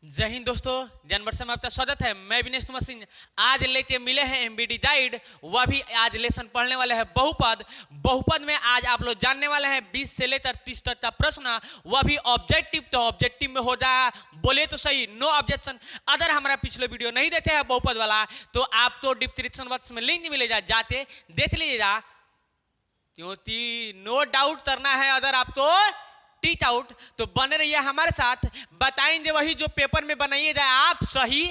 जय हिंद दोस्तों, जनवर से में आपका स्वागत है। मैं विनेश कुमार सिंह आज लेके मिले हैं एमबीडी गाइड। वह भी आज लेसन पढ़ने वाले हैं बहुपद। बहुपद में आज आप लोग जानने वाले हैं 20 से लेकर 30 तक का प्रश्न, वह भी ऑब्जेक्टिव। तो ऑब्जेक्टिव में हो जाए बोले तो सही, नो ऑब्जेक्शन। अगर हमारा पिछले वीडियो नहीं देखे हैं बहुपद वाला तो आपको डिस्क्रिप्शन बॉक्स में लिंक मिलेगा, जाते देख लीजिएगा, क्योंकि नो डाउट करना है। अगर आप तो टीट आउट तो बने रहिए हमारे साथ, बताएंगे वही जो पेपर में बनाइएगा आप सही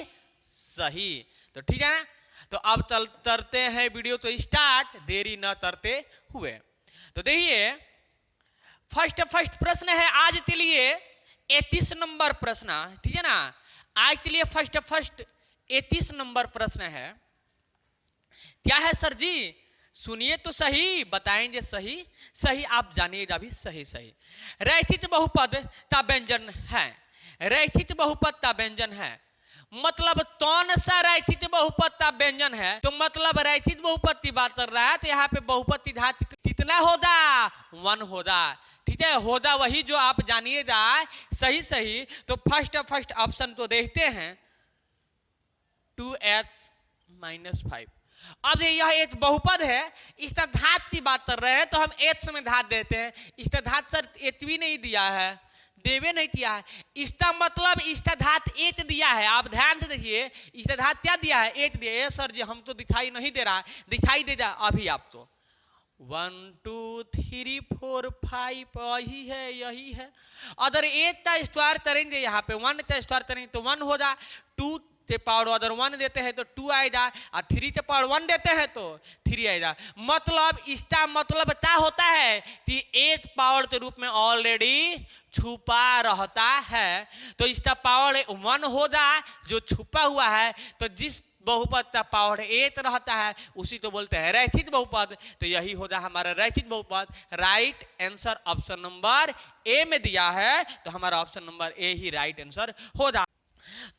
सही। तो ठीक है ना, तो अब करते हैं वीडियो तो स्टार्ट, देरी न करते हुए। तो देखिए फर्स्ट प्रश्न है आज के लिए 31 नंबर प्रश्न, ठीक है ना। आज के लिए फर्स्ट 31 नंबर प्रश्न है। क्या है सर जी? सुनिए तो सही, बताएंगे सही सही, आप जानिएगा भी सही सही। रैखिक बहुपद का व्यंजन है। रैखिक बहुपद का व्यंजन है मतलब कौन सा रैखिक बहुपद का व्यंजन है? तो मतलब रैखिक बहुपद की बात कर रहा है, तो यहाँ पे बहुपद की घात कितना होगा? 1 होगा, ठीक है। होगा वही जो आप जानिएगा सही सही। तो फर्स्ट ऑप्शन तो देखते हैं 2x-5। अब यह एक बहुपद है, इसका घात की बात कर रहे हैं तो हम h में घात देते हैं। इसका घात सर h भी नहीं दिया है, देवे नहीं किया है। इसका मतलब इसका घात 1 दिया है। आप ध्यान से देखिए, इसका घात क्या दिया है? 1 दिया है। सर जी हम तो दिखाई नहीं दे रहा है, दिखाई दे जा अभी आप तो 1 2 3 4 5 यही है। अगर 1 का स्क्वायर करेंगे यहाँ पे 1 का स्क्वायर करेंगे तो 1 होगा। 2 के पावर अगर 1 देते हैं तो 2 आएगा, और 3 के पावर 1 देते हैं तो 3 आएगा। मतलब इसका मतलब क्या होता है कि 1 पावर के रूप में ऑलरेडी छुपा रहता है। तो इसका पावर 1 होगा जो छुपा हुआ है। तो जिस बहुपद का पावर 8 रहता है उसी तो बोलते हैं रैखिक बहुपद। तो यही होगा हमारा रैखिक बहुपद। Right answer option number A में दिया है, तो हमारा option number A he right answer होगा।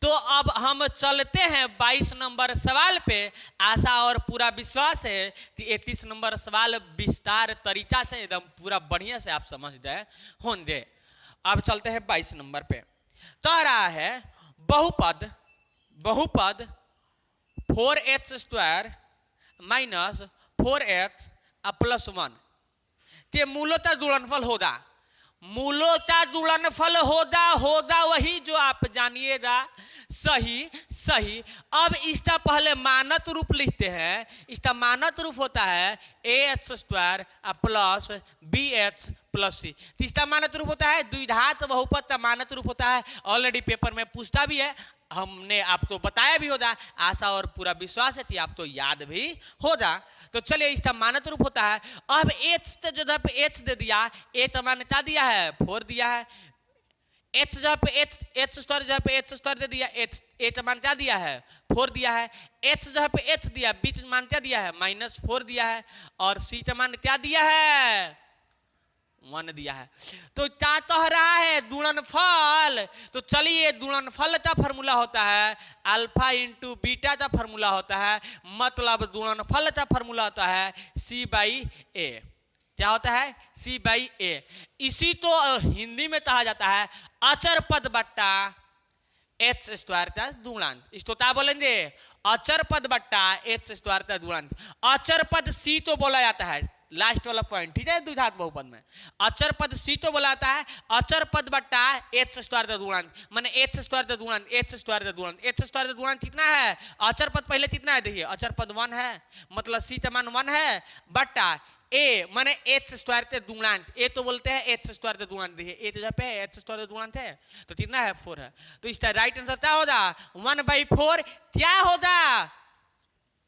तो अब हम चलते हैं 22 नंबर सवाल पे। आशा और पूरा विश्वास है कि 31 नंबर सवाल विस्तार तरीका से एकदम पूरा बढ़िया से आप समझ गए होंगे। अब चलते हैं 22 नंबर पे। कह रहा है बहुपद 4x² माइनस 4x प्लस 1 के मूलतः गुणनफल होगा। मूलतः गुणनफल होगा वही जो आप जानिएगा सही सही। अब इसका पहले मानक रूप लिखते हैं। इसका मानक रूप होता है ax² plus bx plus c। इसका मानक रूप होता है द्विघात बहुपद का मानक रूप होता है। ऑलरेडी पेपर में पूछता भी है, हमने आपको बताया भी होगा। आशा और पूरा विश्वास है कि आपको याद भी होगा। तो चलिए इसका मानक रूप होता है। अब h के जगह पे h दे दिया, a का मान क्या दिया है? 4 दिया है। h जगह पे h स्क्वायर जगह पे h स्क्वायर दे दिया, h a का मान क्या दिया है? 4 दिया है। h जगह पे h दिया, b का मान क्या दिया है? -4 दिया है। और c का मान क्या दिया है? 1 दिया है। तो क्या कह रहा है? गुणनफल। तो चलिए गुणनफल का फॉर्मूला होता है अल्फा इंटू बीटा का फॉर्मूला होता है। मतलब गुणनफल का फॉर्मूला होता है c/a। क्या होता है? c/a। इसी तो हिंदी में कहा जाता है अचर पद बट्टा h² का गुणांक। इसको क्या बोलेंगे? अचर पद बट्टा h² का गुणांक। अचर पद c तो बोला जाता है, लास्ट वाला पॉइंट, ठीक है। द्विघात बहुपद में अचर पद c तो बोला जाता है अचर पद बट्टा h² का गुणांक, माने h² का गुणांक, h² का गुणांक। h² का गुणांक कितना है? अचर पद पहले कितना है? देखिए अचर पद 1 है, मतलब c का मान 1 है, बट्टा a माने h² के गुणांक। a तो बोलते हैं h² का गुणांक। देखिए a जगह पे h² का गुणांक है तो कितना है? 4 है। तो इसका राइट आंसर क्या होगा? 1/4 क्या होगा?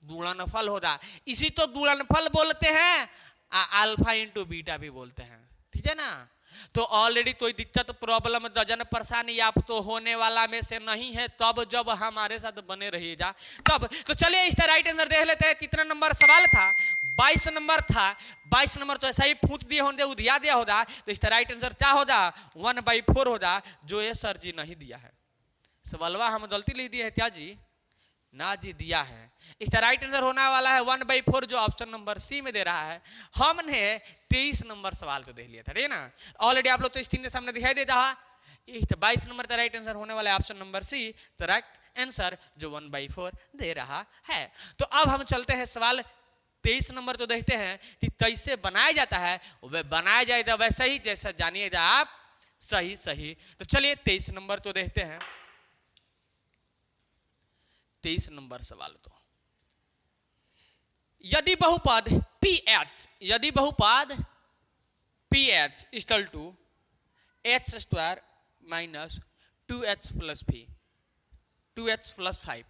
गुणनफल होगा। इसी तो गुणनफल बोलते हैं, अल्फा इंटू बीटा भी बोलते हैं, ठीक है ना। तो ऑलरेडी कोई दिक्कत प्रॉब्लम दर्जन परेशानी आप तो होने वाला में से नहीं है, तब जब हमारे साथ बने रहिएगा तब। तो चलिए इसका राइट आंसर देख लेते हैं। कितना नंबर सवाल था? 22 नंबर था। 22 नंबर तो ऐसा ही फूट दिए होंगे, उधिया दिया होगा। तो इसका राइट आंसर क्या होगा? 1/4 होगा, जो ये सर जी नहीं दिया है। सवालवा हम गलती लिख दिए है क्या जी? ना जी दिया है। इसका राइट आंसर होने वाला है 1/4, जो ऑप्शन नंबर सी में दे रहा है। हमने 23 नंबर सवाल तो देख लिया था, ठीक है ना। ऑलरेडी आप लोग तो स्क्रीन के सामने दिखाई देता है तो 22 नंबर का राइट आंसर होने वाला है ऑप्शन नंबर सी, तो राइट आंसर जो 1/4 दे रहा है। तो अब हम चलते हैं सवाल 23 नंबर, तो देखते हैं कि कैसे बनाया जाता है। वह बनाया जाएगा वैसा ही जैसा जानिएगा आप सही सही। तो चलिए 23 नंबर तो देखते हैं। 23 नंबर सवाल, तो यदि बहुपद PH, यदि बहुपद PH equal to H square minus 2H plus 2H plus 5,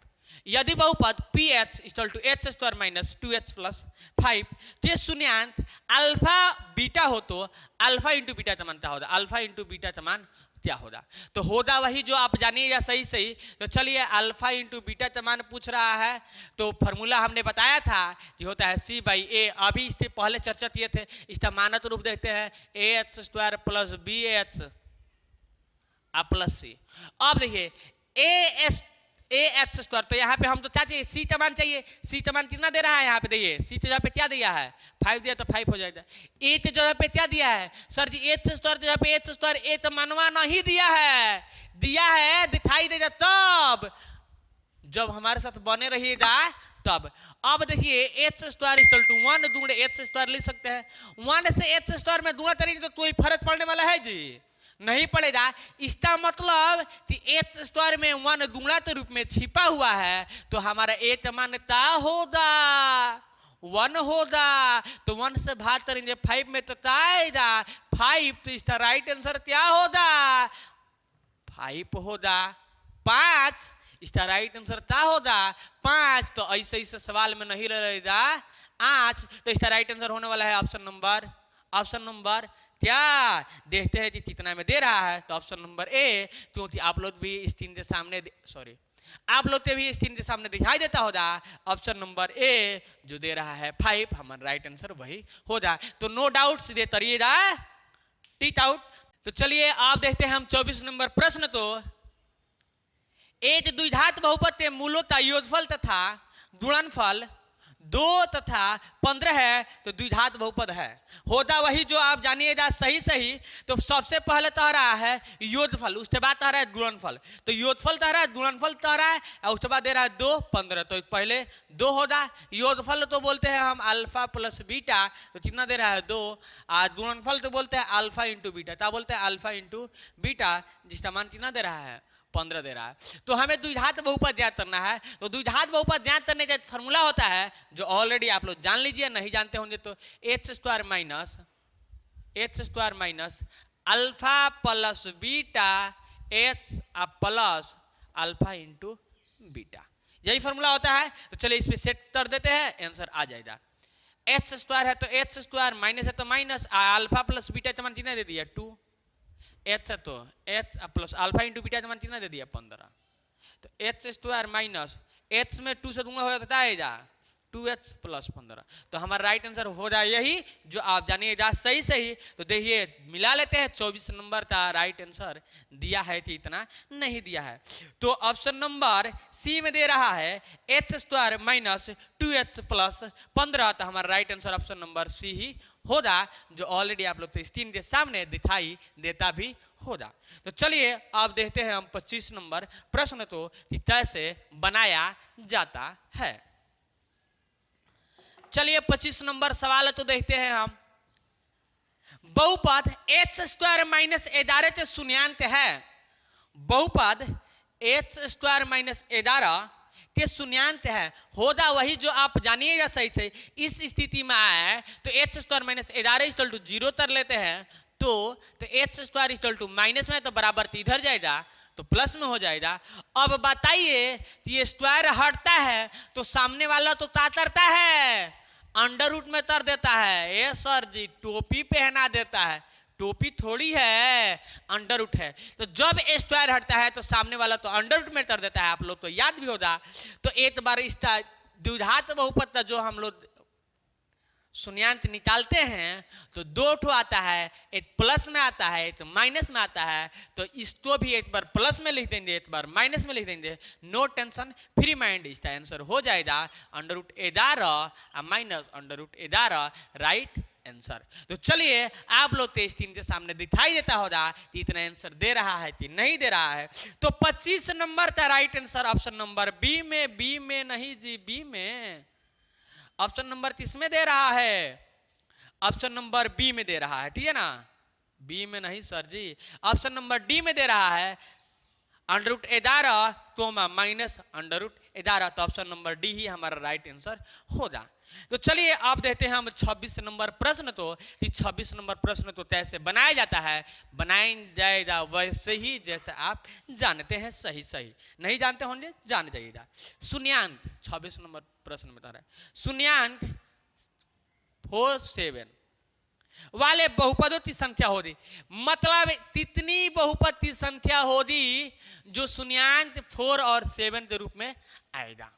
यदि बहुपद PH equal to H square minus 2H plus 5 के शून्यांक अल्फा बीटा हो तो अल्फा इंटू बीटा का मान क्या होगा, अल्फा इंटू बीटा का मान क्या होगा। तो होगा वही जो आप जानिएगा सही सही। तो चलिए अल्फा इंटू बीटा का मान पूछ रहा है, तो फॉर्मूला हमने बताया था कि होता है C/A। अभी इससे पहले चर्चा किए थे, इसका मानक रूप देखते हैं AH square plus BH plus C। अब देखिए AH स्क्वायर, तो यहाँ पे हम तो क्या चाहिए, C का मान चाहिए। C का मान कितना दे रहा है यहाँ पे, देखिए C की जगह पे क्या दिया है 5 दिया, तो 5 हो जाएगा। A की जगह पे क्या दिया है सर जी, H स्क्वायर की जगह पे H स्क्वायर, A तो मनवा नहीं दिया है दिखाई देगा तब जब हमारे साथ बने रहिएगा तब। अब देखिए H स्क्वायर इक्वल टू 1 दूंगे H स्क्वायर लिख सकते हैं। 1 से H स्क्वायर में दूंगा करेंगे तो कोई फर्क पड़ने वाला है जी, नहीं पड़ेगा। इसका मतलब कि H स्क्वायर में 1 गुणा के रूप में छिपा हुआ है, तो हमारा A का मान क्या होगा 1 होगा। तो 1 से भाग करेंगे 5 में तो क्या आएगा 5, तो इसका राइट आंसर क्या होगा 5 होगा। 5 इसका राइट आंसर क्या होगा 5। तो ऐसे ऐसे सवाल में नहीं रहेगा 8, तो इसका राइट आंसर होने वाला है ऑप्शन नंबर क्या, देखते हैं कि कितना में दे रहा है। तो ऑप्शन नंबर ए, क्योंकि आप लोग भी स्क्रीन के सामने आप लोग के भी स्क्रीन के सामने दिखाई देता होगा ऑप्शन नंबर ए जो दे रहा है 5, हमारा राइट आंसर वही हो जाए। तो नो डाउट सीधे करिएगा टिक आउट। तो चलिए आप देखते हैं हम 24 नंबर प्रश्न। तो एक द्विघात बहुपद के मूलों का योगफल तथा गुणनफल 2 तथा 15 है, तो द्विघात बहुपद है। होता वही जो आप जानिएगा सही सही। तो सबसे पहले तो रहा है योगफल, उसके बाद आ रहा है गुणनफल। तो योगफल तो रहा है, गुणनफल तो रहा है, और उसके बाद दे रहा है 2 15। तो पहले 2 होगा। योगफल तो बोलते हैं हम अल्फा प्लस बीटा, तो कितना दे रहा है 2। और गुणनफल तो बोलते हैं अल्फा इंटू बीटा, क्या बोलते हैं अल्फा इंटू बीटा, जिसका मान कितना दे रहा है 15 दे रहा है। तो हमें द्विघात बहुपद ज्ञात करना है। तो द्विघात बहुपद ज्ञात करने का फॉर्मूला होता है जो ऑलरेडी आप लोग जान लीजिए, नहीं जानते होंगे तो H square minus alpha plus beta H plus alpha into beta, यही फॉर्मूला होता है। तो चलिए इस पे सेट कर देते हैं, आंसर आ जाएगा। H स्क्वायर है तो H स्क्वायर, माइनस है तो माइनस, अल्फा प्लस बीटा का मान कितना दे दिया 2, H है तो H plus alpha into beta का मान कितना दे दिया 15। तो H स्क्वायर माइनस H में 2 से गुणा हो जाता है 2H प्लस 15। तो हमारा राइट आंसर हो जाए यही जो आप जानिएगा सही सही। तो देखिए मिला लेते हैं, 24 नंबर का राइट आंसर दिया है कि इतना नहीं दिया है। तो ऑप्शन नंबर सी में दे रहा है H square minus 2H plus 15। तो हमारा right answer option number C ही होगा, जो ऑलरेडी आप लोग तो स्क्रीन के सामने दिखाई देता भी होगा। तो चलिए आप देखते हैं हम 25 नंबर प्रश्न तो कि कैसे बनाया जाता है। चलिए 25 नंबर सवाल तो देखते हैं हम। बहुपद H स्क्वायर माइनस 11 के शून्यांक है। बहुपद H स्क्वायर माइनस 11 के शून्यांक है। होगा वही जो आप जानिएगा सही से। इस स्थिति में आए तो H square minus 11 equal to 0 कर लेते हैं। तो H square equal to minus में तो बराबर तो इधर जाएगा, तो प्लस में हो जाएगा। अब बताइए कि ये स्क्वायर हटता है तो सामने वाला तो क्या करता है अंडर रूट में कर देता है। ए सर जी टोपी पहना देता है, टोपी थोड़ी है अंडर रूट है। तो जब स्क्वायर हटता है तो सामने वाला तो अंडर रूट में कर देता है, आप लोग तो याद भी होगा। तो एक बार इसका द्विघात बहुपद का जो हम लोग शून्यांक निकालते हैं तो 2 ठो आता है, एक प्लस में आता है एक माइनस में आता है। तो इसको भी एक बार प्लस में लिख देंगे एक बार माइनस में लिख देंगे, नो टेंशन फ्री माइंड। इसका आंसर हो जाएगा under root 11 minus under root 11 right answer. तो चलिए आप लोग तेज 3 के सामने दिखाई देता होगा कि इतना आंसर दे रहा है कि नहीं दे रहा है। तो 25 नंबर था right answer option number B में नहीं जी, बी में। ऑप्शन नंबर किसमें दे रहा है? ऑप्शन नंबर बी में दे रहा है, ठीक है ना, बी में नहीं सर जी, ऑप्शन नंबर डी में दे रहा है √11 तो माइनस √11, तो ऑप्शन नंबर डी ही हमारा राइट आंसर होगा। तो चलिए आप देखते हैं हम 26 नंबर प्रश्न। तो 26 नंबर प्रश्न तो कैसे बनाया जाता है, बनाया जाएगा वैसे ही जैसे आप जानते हैं, सही सही, नहीं जानते होंगे जान जाइएगा। शून्यांक 26 नंबर प्रश्न बता रहा है, शून्यांक 47 वाले बहुपदों की संख्या होगी, मतलब कितनी बहुपद की संख्या होगी जो शून्यांक 4 और 7 के रूप में आएगा।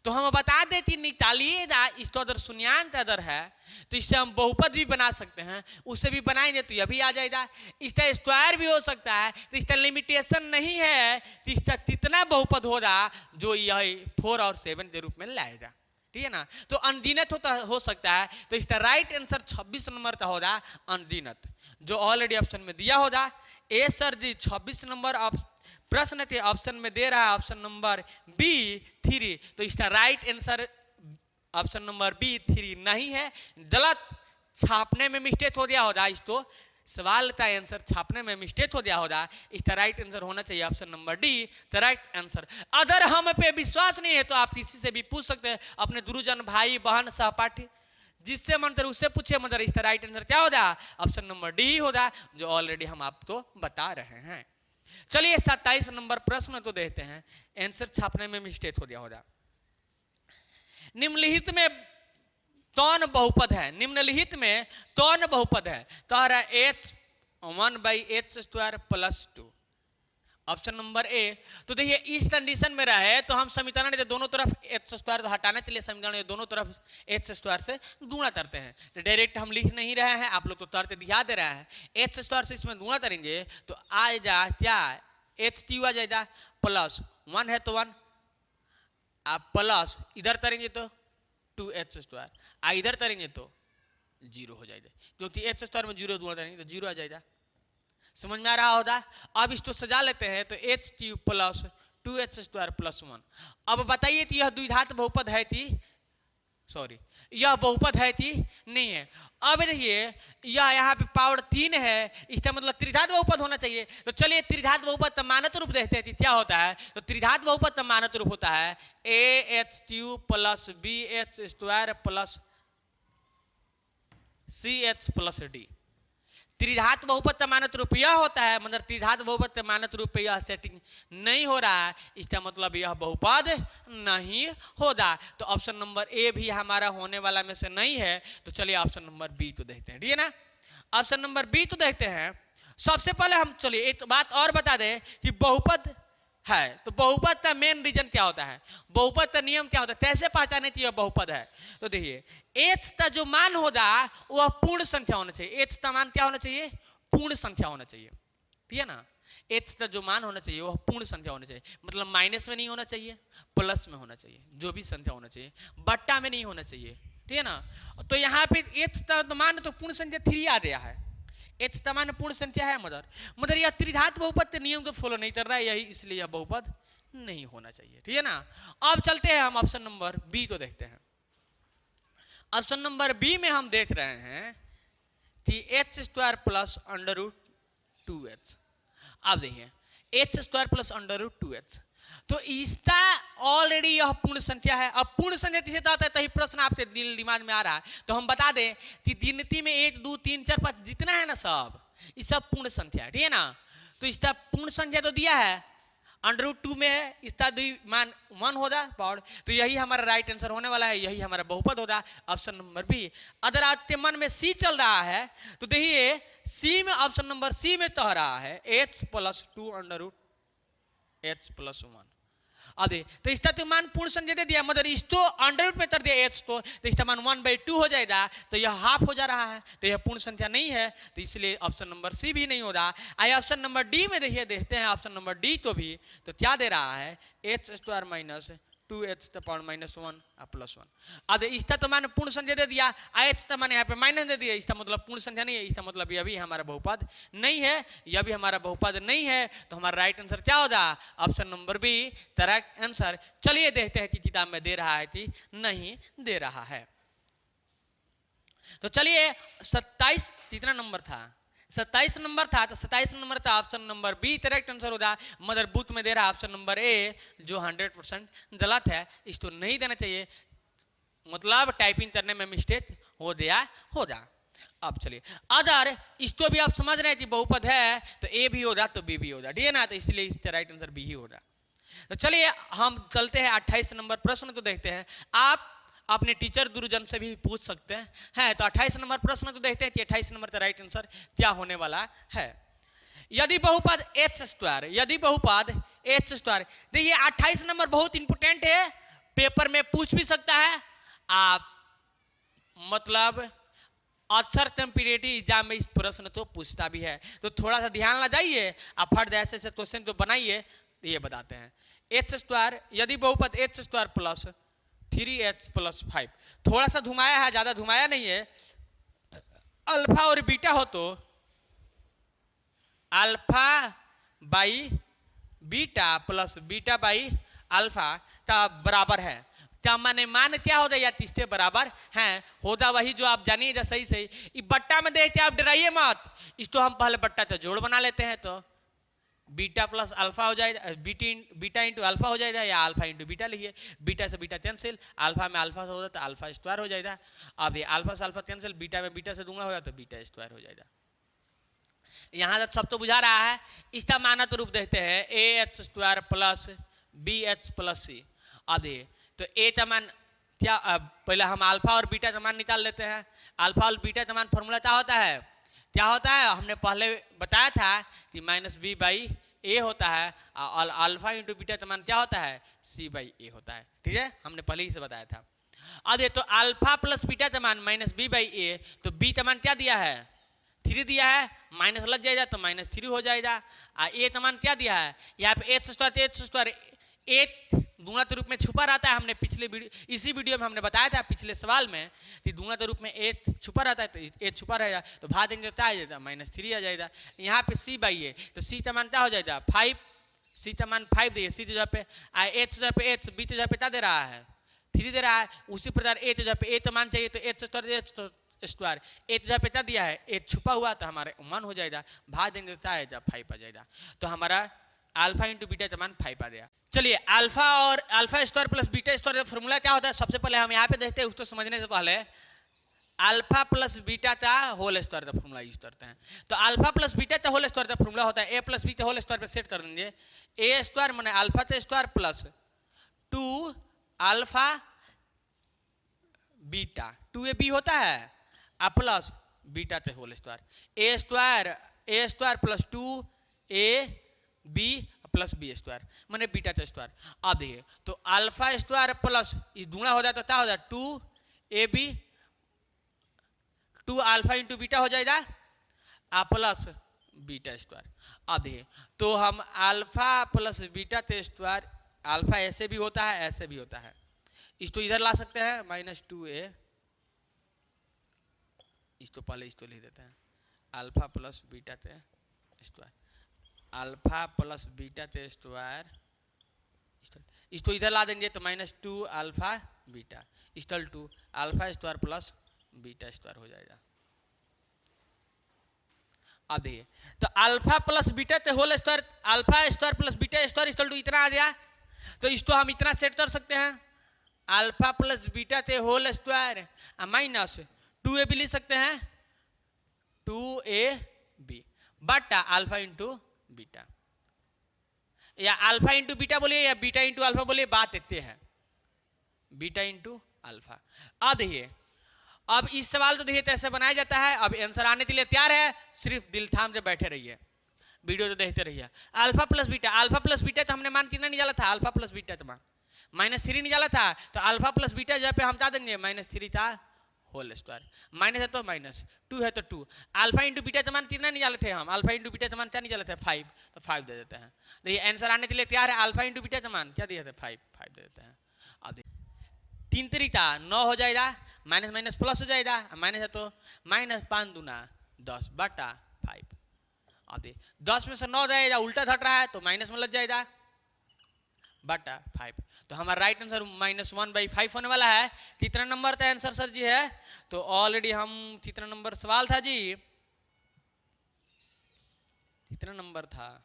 तो हम बता देते निकालिएगा, इसको अगर शून्यांक अगर है तो इससे हम बहुपद भी बना सकते हैं, उससे भी बनाएंगे तो यह भी आ जाएगा। इसका स्क्वायर भी हो सकता है, तो इसका लिमिटेशन नहीं है कि इसका कितना बहुपद होगा जो यह 4 और 7 के रूप में लाएगा, ठीक है ना। तो अनगिनत हो सकता है, तो इसका राइट आंसर 26 नंबर का होगा अनगिनत, जो ऑलरेडी ऑप्शन में दिया होगा। ए सर जी 26 नंबर प्रश्न के ऑप्शन में दे रहा है ऑप्शन नंबर बी 3, तो इसका right answer option number B 3 नहीं है, गलत छापने में मिस्टेक हो गया होगा, इसको सवाल का आंसर छापने में मिस्टेक हो गया होगा। इसका राइट आंसर होना चाहिए option number D, the right answer. अगर हम पे विश्वास नहीं है तो आप किसी से भी पूछ सकते हैं, अपने गुरुजन, भाई बहन, सहपाठी, जिससे मन करे उससे पूछे, मगर इसका राइट आंसर क्या होगा? ऑप्शन नंबर डी ही होगा, जो ऑलरेडी हम आपको बता रहे हैं। चलिए 27 नंबर प्रश्न तो देखते हैं, आंसर छापने में मिस्टेक हो गया होगा। निम्नलिखित में कौन बहुपद है? निम्नलिखित में कौन बहुपद है? तो आ रहा है h1/h² + 2, ऑप्शन नंबर ए। तो देखिए इस कंडीशन में रहे तो हम समीकरण के दोनों तरफ h² हटाने के लिए समीकरण के दोनों तरफ h² से गुणा करते हैं। तो डायरेक्ट हम लिख नहीं रहे हैं, आप लोग तो तरते दिखा दे रहा है। h² से इसमें गुणा करेंगे तो आएगा क्या? h³ आ जाएगा, +1 है तो 1, आप प्लस इधर करेंगे तो 2h², इधर करेंगे तो 0 हो जाएगा, क्योंकि h² में 0 गुणा करेंगे तो 0 आ जाएगा। समझ में आ रहा होगा? अब इसको सजा लेते हैं तो h³ + 2h² + 1। अब बताइए कि यह द्विघात बहुपद है कि यह बहुपद है कि नहीं है? अब देखिए यह यहाँ पे पावर 3 है, इसका मतलब त्रिघात बहुपद होना चाहिए। तो चलिए त्रिघात बहुपद का मानक रूप देखते हैं कि क्या होता है। तो त्रिघात बहुपद का मानक रूप होता है AH³ + BH² + CH + D। त्रिघात बहुपद का मानक रूप यह होता है, मतलब त्रिघात बहुपद के मानक रूप पे यह सेटिंग नहीं हो रहा है, इसका मतलब यह बहुपद नहीं होगा। तो ऑप्शन नंबर ए भी हमारा होने वाला में से नहीं है। तो चलिए ऑप्शन नंबर बी तो देखते हैं, ठीक है ना। ऑप्शन नंबर बी तो देखते हैं। सबसे पहले हम चलिए एक बात और बता दें कि बहुपद है तो बहुपद का मेन रीजन क्या होता है, बहुपद का नियम क्या होता है, कैसे पहचाने कि यह बहुपद है। तो देखिए h का जो मान होगा वह पूर्ण संख्या होना चाहिए। h का मान क्या होना चाहिए? पूर्ण संख्या होना चाहिए, ठीक है ना। h का जो मान होना चाहिए वह पूर्ण संख्या होना चाहिए, मतलब माइनस में नहीं होना चाहिए, प्लस में होना चाहिए, जो भी संख्या होना चाहिए, बट्टा में नहीं होना चाहिए, ठीक है ना। तो यहाँ पे h का मान तो पूर्ण संख्या 3 आ गया है, h का मान पूर्ण संख्या है, मगर यह त्रिघात बहुपद के नियम को फॉलो नहीं कर रहा है, यही इसलिए यह बहुपद नहीं होना चाहिए, ठीक है ना। अब चलते हैं हम ऑप्शन नंबर बी को देखते हैं। ऑप्शन नंबर बी में हम देख रहे हैं कि h² + √2h। अब देखिए h² + √2h, तो इसका ऑलरेडी यह पूर्ण संख्या है। अब पूर्ण संख्या किसे कहता है, तभी प्रश्न आपके दिल दिमाग में आ रहा है। तो हम बता दें कि गिनती में 1 2 3 4 5 जितना है ना सब, ये सब पूर्ण संख्या है, ठीक है ना। तो इसका पूर्ण संख्या तो दिया है, √2 में है, इसका मान 1 होगा पावर, तो यही हमारा राइट आंसर होने वाला है, यही हमारा बहुपद होगा, ऑप्शन नंबर बी। अगर आपके मन में सी चल रहा है तो देखिए सी में, ऑप्शन नंबर सी में तो रहा है h + 2 √h + 1। अरे तो इसका तो मान पूर्ण संख्या दे दिया, मगर इसको √ में कर दिया h को, तो इसका मान 1/2 हो जाएगा, तो यह हाफ हो जा रहा है, तो यह पूर्ण संख्या नहीं है, तो इसलिए ऑप्शन नंबर सी भी नहीं हो रहा। आइए ऑप्शन नंबर डी में देखिए, देखते हैं ऑप्शन नंबर डी को भी। तो क्या दे रहा है? h² - 2h to power -1 plus 1। अब इसका तो मान पूर्ण संख्या दे दिया, h तो मान यहाँ पे माइनस दे दिया, इसका मतलब पूर्ण संख्या नहीं है, इसका मतलब यह भी हमारा बहुपद नहीं है, यह भी हमारा बहुपद नहीं है। तो हमारा राइट आंसर क्या होगा? Option number B correct answer. चलिए देखते हैं कि किताब में दे रहा है कि नहीं दे रहा है। तो चलिए 27 कितना नंबर था? 27 नंबर था। तो 27 नंबर था option number B correct answer होगा। मदर बूथ में दे रहा है ऑप्शन नंबर ए जो 100% गलत है, इसको नहीं देना चाहिए, मतलब टाइपिंग करने में मिस्टेक हो गया होगा। अब चलिए अदर, इसको भी आप समझ रहे हैं कि बहुपद है तो ए भी होगा तो बी भी होगा, ठीक है ना? तो इसलिए इसका राइट आंसर बी ही होगा। तो चलिए हम चलते हैं 28 नंबर प्रश्न को देखते हैं। आप अपने टीचर गुरुजन से भी पूछ सकते हैं। तो 28 नंबर प्रश्न को देखते हैं कि 28 नंबर का राइट आंसर क्या होने वाला है। यदि बहुपद एच स्क्वायर, यदि बहुपद एच स्क्वायर, देखिए 28 नंबर बहुत इंपोर्टेंट है, पेपर में पूछ भी सकता है, आप मतलब अक्सर कॉम्पिटिटिव एग्जाम में इस प्रश्न तो पूछता भी है। तो थोड़ा सा ध्यान लगाइए, आप हर ऐसे क्वेश्चन जो बनाइए ये बताते हैं। एच स्क्वायर, यदि बहुपद H square plus 3h plus 5, थोड़ा सा घुमाया है, ज्यादा घुमाया नहीं है। अल्फा और बीटा हो तो alpha by beta plus beta by alpha का बराबर है। क्या माने मान क्या होता है? या तीसरे बराबर हैं, होता वही जो आप जानिए सही सही। बट्टा में देखते आप डराइए मत, इसको हम पहले बट्टा से जोड़ बना लेते हैं, तो बीटा प्लस अल्फा हो जाएगा, बीटा इंटू अल्फा हो जाएगा, या अल्फा इंटू बीटा लिखिए। बीटा से बीटा कैंसिल, अल्फा में अल्फा से होगा तो अल्फा स्क्वायर हो जाएगा। अब ये अल्फा से अल्फा कैंसिल, बीटा में बीटा से दूंगा होगा तो बीटा स्क्वायर हो जाएगा। यहाँ तक सब तो बुझा रहा है। इसका मानक रूप देखते हैं, A H square plus B H plus C. अब ये तो ए का मान क्या, पहले हम अल्फा और बीटा का मान निकाल लेते हैं। अल्फा और बीटा का मान फॉर्मूला क्या होता है? क्या होता है? हमने पहले बताया था कि -b बाई ए होता है, और अल्फा इंटू बीटा का मान क्या होता है? c बाई ए होता है, ठीक है? हमने पहले ही से बताया था। अब ये तो अल्फा प्लस बीटा का मान -b बाई ए, तो b का मान क्या दिया है? 3 दिया है, माइनस लग जाएगा तो -3 हो जाएगा। ए का मान क्या दिया है? यहाँ पे एच स्क्वायर एक दूना के रूप में छुपा रहता है। हमने पिछले वीडियो, इसी वीडियो में हमने बताया था पिछले सवाल में कि दूना के रूप में एक छुपा रहता है, तो एक छुपा रहेगा तो भाग देंगे तो आ जाएगा -3 आ जाएगा। यहाँ पे c बाई ए, तो c का मान क्या हो जाएगा? 5, c का मान 5 दिए, c जगह पे h जगह पे h, b जगह पे क्या दे रहा है? 3 दे रहा है। उसी प्रकार a जगह पे a तो मान चाहिए तो h स्क्वायर, a जगह पे क्या दिया है? h छुपा हुआ तो हमारे मान हो जाएगा, भाग देंगे तो आ जाएगा 5 आ जाएगा। तो हमारा अल्फा इंटू बीटा का मान 5 आ गया। चलिए अल्फा और alpha square plus beta square का फॉर्मूला क्या होता है? सबसे पहले हम यहाँ पे देखते हैं, उसको समझने से पहले अल्फा प्लस बीटा का होल स्क्वायर का फॉर्मूला यूज करते हैं। तो अल्फा प्लस बीटा का होल स्क्वायर का फॉर्मूला होता है ए प्लस बी का होल स्क्वायर पे सेट कर देंगे। ए स्क्वायर माने अल्फा का square plus 2 alpha beta, 2ab होता है, और प्लस बीटा का whole square. A square plus 2ab plus B square माने बीटा का स्क्वायर। अब देखिए तो अल्फा स्क्वायर प्लस ये दूना हो जाता, क्या हो जाता? 2ab 2 अल्फा इंटू बीटा हो जाएगा, प्लस बीटा स्क्वायर। अब देखिए तो हम अल्फा प्लस बीटा के स्क्वायर, अल्फा ऐसे भी होता है ऐसे भी होता है, इसको इधर ला सकते हैं -2a, इसको पहले इसको लिख देते हैं अल्फा प्लस बीटा के स्क्वायर, अल्फा प्लस बीटा के स्क्वायर, इसको इधर ला देंगे तो -2 alpha beta equal to alpha square plus beta square हो जाएगा। अब देखिए तो अल्फा प्लस बीटा के whole square, alpha square plus beta square equal to इतना आ गया। तो इसको हम इतना सेट कर सकते हैं, अल्फा प्लस बीटा के होल स्क्वायर माइनस 2ab लिख सकते हैं, 2ab बटा अल्फा इंटू बीटा, या अल्फा इंटू बीटा बोलिए या बीटा इंटू अल्फा बोलिए, बात इतने है बीटा इंटू अल्फा। अब देखिए अब इस सवाल तो देखिए कैसे बनाया जाता है। अब आंसर आने के लिए तैयार है, सिर्फ दिल थाम से बैठे रहिए, वीडियो तो देखते रहिए। अल्फा प्लस बीटा तो हमने मान कितना निकाला था? अल्फा प्लस बीटा तो मान -3 निकाला था, तो अल्फा प्लस बीटा जहाँ पे हम क्या देंगे? -3 था होल स्क्वायर, माइनस है तो -2 है तो 2, अल्फा इंटू बीटा का मान कितना निकाले थे हम? अल्फा इंटू बीटा का मान क्या निकाले थे? 5, तो 5 दे देते हैं। देखिए आंसर आने के लिए तैयार है, अल्फा इंटू बीटा का मान क्या दिए थे? 5 दे देते हैं। अब 3 तरीका 9 हो जाएगा, माइनस माइनस प्लस हो जाएगा, माइनस है तो माइनस 5 दूना 10 बटा 5। अब 10 में से 9 जाएगा, उल्टा घट रहा है तो माइनस में लग जाएगा बटा 5। तो हमारा राइट आंसर -1/5 होने वाला है। कितना नंबर था आंसर सर जी है? तो ऑलरेडी हम कितना नंबर सवाल था जी, कितना नंबर था?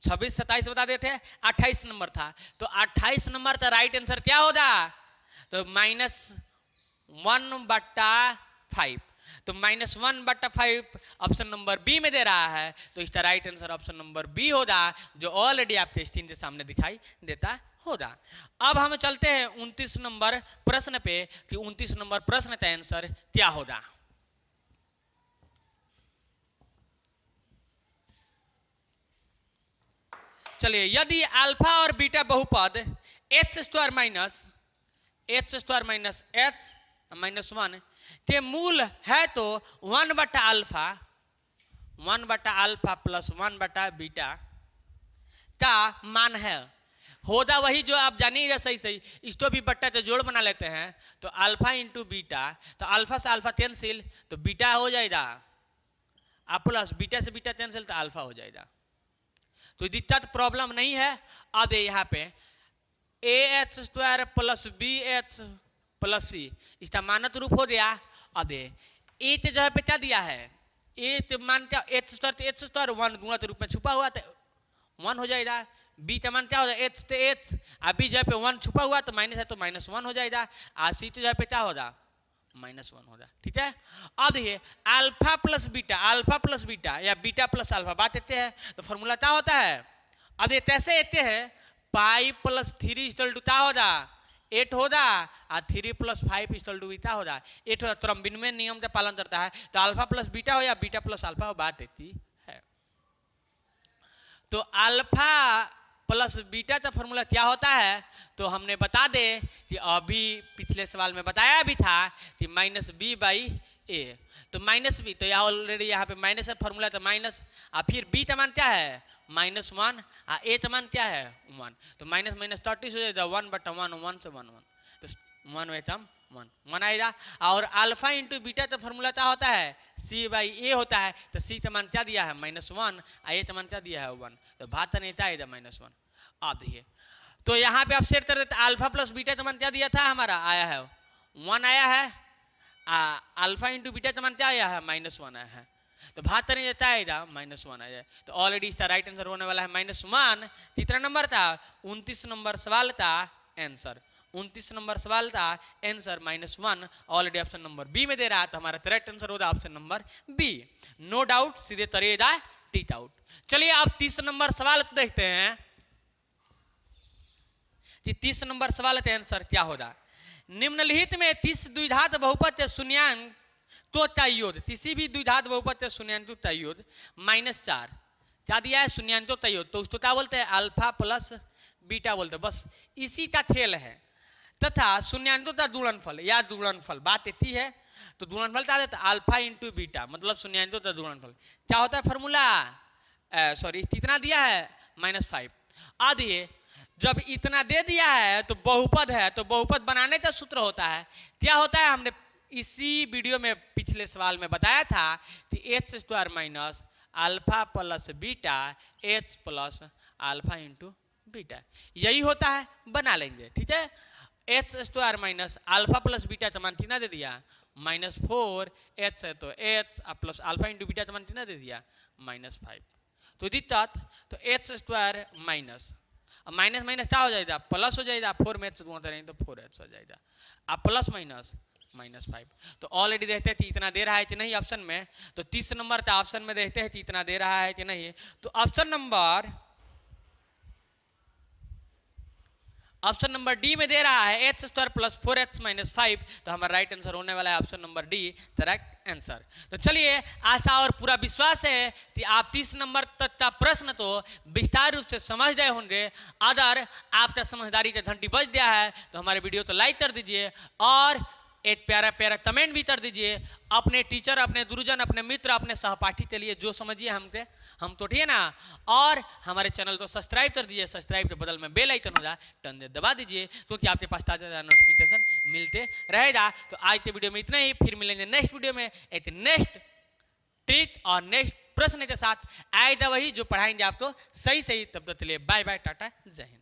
26 27 बता देते हैं, 28 नंबर था। तो 28 नंबर था राइट आंसर क्या होगा? तो -1/5। तो -1/5 ऑप्शन नंबर बी में दे रहा है, तो इसका right answer option number B होगा, जो ऑलरेडी आपके स्क्रीन के सामने दिखाई देता होगा। अब हम चलते हैं 29 नंबर प्रश्न पे कि 29 नंबर प्रश्न का आंसर क्या होगा। चलिए, यदि अल्फा और बीटा बहुपद h² माइनस h -1 के मूल है तो 1/α प्लस 1/बीटा का मान है। होगा वही जो आप जानिएगा सही सही, इसको भी बट्टा से जोड़ बना लेते हैं। तो अल्फा इंटू बीटा, तो अल्फा से अल्फा कैंसिल तो बीटा हो जाएगा, प्लस बीटा से बीटा कैंसिल तो अल्फा हो जाएगा। तो दिक्कत प्रॉब्लम नहीं है। अब यहाँ पे AH² plus BH plus C इसका मानक रूप हो गया। अब ए के जगह पे क्या दिया है? ए तो मान क्या H² तो H² 1 गुणा के रूप में छुपा हुआ तो 1 हो जाएगा। बी का मान क्या होगा? H तो H, बी जगह पे 1 छुपा हुआ तो माइनस है तो -1 हो जाएगा। C की जगह पे क्या होगा? -1 होगा। ठीक है। अब ये अल्फा प्लस बीटा या बीटा प्लस अल्फा बात देते हैं तो फॉर्मूला क्या होता है? अब ये कैसे देते हैं? पाई प्लस 3 इक्वल टू क्या होगा? 8 होगा, और 3 + 5 इक्वल टू क्या होगा? 8 होगा। तो बिनवे नियम का पालन करता है, तो अल्फा प्लस बीटा हो या बीटा प्लस अल्फा हो बात देती है। तो अल्फा प्लस बीटा का फॉर्मूला क्या होता है? तो हमने बता दे कि अभी पिछले सवाल में बताया भी था कि -b/a। तो -b, तो यहाँ ऑलरेडी यहाँ पे माइनस है फॉर्मूला, तो माइनस, और फिर b का मान क्या है? -1, और a का मान क्या है? 1। तो माइनस माइनस 30 हो जाएगा 1/1, 1 से 1 तो 1 आएगा। और अल्फा इंटू बीटा का फॉर्मूला क्या होता है? c/a होता है। तो c का मान क्या दिया है? -1, और a का मान क्या दिया है? 1। तो भात नहीं था इधर -1। अब देखिए, तो यहाँ पे आप सेट कर देते, अल्फा प्लस बीटा का मान क्या दिया था हमारा? आया है 1 आया है, अल्फा इंटू बीटा का मान क्या आया है? -1 आया है। तो भात नहीं देता है इधर -1 आ जाए। तो ऑलरेडी इसका राइट आंसर होने वाला है -1। कितना नंबर था? 29 नंबर सवाल का आंसर। 29 नंबर सवाल का answer -1 already option number B में दे रहा है, तो हमारा करेक्ट आंसर होगा option number B. No doubt, सीधे तरीका टीट आउट। चलिए अब 30 नंबर सवाल देखते हैं कि 30 नंबर सवाल का आंसर क्या होगा। निम्नलिखित में 30 द्विघात बहुपद के शून्यांक तो तयोग, किसी भी द्विघात बहुपद के शून्यांक तो तयोग -4 क्या दिया है? शून्यांक तो तयोग, तो उसको क्या बोलते हैं? अल्फा प्लस बीटा बोलते हैं। बस इसी का खेल है। तथा शून्यांकों का गुणनफल या गुणनफल बात इतनी है, तो गुणनफल क्या देता है? अल्फा इंटू बीटा मतलब शून्यांकों का गुणनफल क्या होता है? फॉर्मूला सॉरी कितना दिया है? -5। आदिए जब इतना दे दिया है तो बहुपद है, तो बहुपद बनाने का सूत्र होता है क्या होता है? हमने इसी वीडियो में पिछले सवाल में बताया था कि h² minus alpha plus beta h plus alpha into beta, यही होता है। बना लेंगे, ठीक है। h² minus alpha plus beta का मान कितना दे दिया? -4। h है तो h plus alpha into beta का मान कितना दे दिया? -5। तो दिक्कत, तो h² माइनस माइनस माइनस क्या हो जाएगा? प्लस हो जाएगा। 4 में h गुणा करेंगे तो 4h हो जाएगा, अब प्लस माइनस -5। तो ऑलरेडी देखते हैं कि इतना दे रहा है कि नहीं ऑप्शन में। तो 30 नंबर का ऑप्शन में देखते हैं कि इतना दे रहा है कि नहीं। तो ऑप्शन नंबर डी में दे रहा है h² प्लस 4h - 5। तो हमारा राइट आंसर होने वाला है option number D, correct answer. तो चलिए, आशा और पूरा विश्वास है कि आप 30 नंबर तक का प्रश्न तो विस्तार रूप से समझ गए होंगे। अगर आपका समझदारी का घंटी बज गया है तो हमारे वीडियो को लाइक कर दीजिए और एक प्यारा प्यारा कमेंट भी कर दीजिए। अपने टीचर, अपने गुरुजन, अपने मित्र, अपने सहपाठी के लिए जो समझिए हम तो ठीक है ना। और हमारे चैनल को सब्सक्राइब कर दीजिए। सब्सक्राइब के बदल में बेल आइकन हो जाए टन दे दबा दीजिए, क्योंकि आपके पास ताजा ताजा नोटिफिकेशन मिलते रहेगा। तो आज के वीडियो में इतना ही, फिर मिलेंगे नेक्स्ट वीडियो में एक नेक्स्ट ट्रिक और नेक्स्ट प्रश्न के साथ। आएगा वही जो पढ़ाएंगे आपको सही सही। तब तक के लिए बाय बाय, टाटा, जय हिंद।